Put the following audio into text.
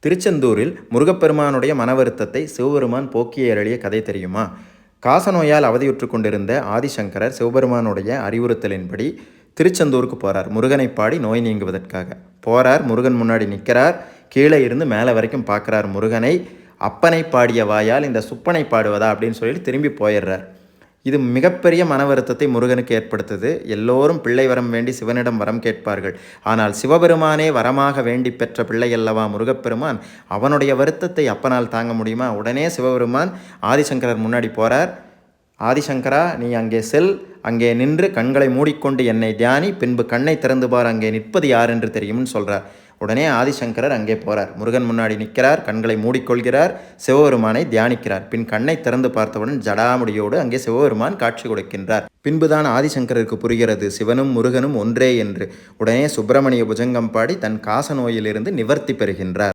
திருச்செந்தூரில் முருகப்பெருமானுடைய மன வருத்தத்தை சிவபெருமான் போக்கி அருளிய கதை தெரியுமா? காசநோயால் அவதியுற்று கொண்டிருந்த ஆதிசங்கரர் சிவபெருமானுடைய அறிவுறுத்தலின்படி திருச்செந்தூருக்கு போகிறார். முருகனை பாடி நோய் நீங்குவதற்காக போகிறார். முருகன் முன்னாடி நிற்கிறார். கீழே இருந்து மேலே வரைக்கும் பார்க்குறார் முருகனை. அப்பனை பாடிய வாயால் இந்த சுப்பனை பாடுவதா அப்படின்னு சொல்லிட்டு திரும்பி போயிடுறார். இது மிகப்பெரிய மன வருத்தத்தை முருகனுக்கு ஏற்படுத்துது. எல்லோரும் பிள்ளை வரம் வேண்டி சிவனிடம் வரம் கேட்பார்கள். ஆனால் சிவபெருமானே வரமாக வேண்டி பெற்ற பிள்ளை அல்லவா முருகப்பெருமான். அவனுடைய வருத்தத்தை அப்பனால் தாங்க முடியுமா? உடனே சிவபெருமான் ஆதிசங்கரர் முன்னாடி போகிறார். ஆதிசங்கரா, நீ அங்கே செல், அங்கே நின்று கண்களை மூடிக்கொண்டு என்னை தியானி, பின்பு கண்ணை திறந்து பார், அங்கே நிற்பது யார் என்று தெரியும்னு சொல்கிறார். உடனே ஆதிசங்கரர் அங்கே போகிறார். முருகன் முன்னாடி நிற்கிறார். கண்களை மூடிக்கொள்கிறார். சிவபெருமானை தியானிக்கிறார். பின் கண்ணை திறந்து பார்த்தவுடன் ஜடாமுடியோடு அங்கே சிவபெருமான் காட்சி கொடுக்கின்றார். பின்புதான் ஆதிசங்கருக்கு புரிகிறது சிவனும் முருகனும் ஒன்றே என்று. உடனே சுப்பிரமணிய புஜங்கம் பாடி தன் காச நோயிலிருந்து நிவர்த்தி பெறுகின்றார்.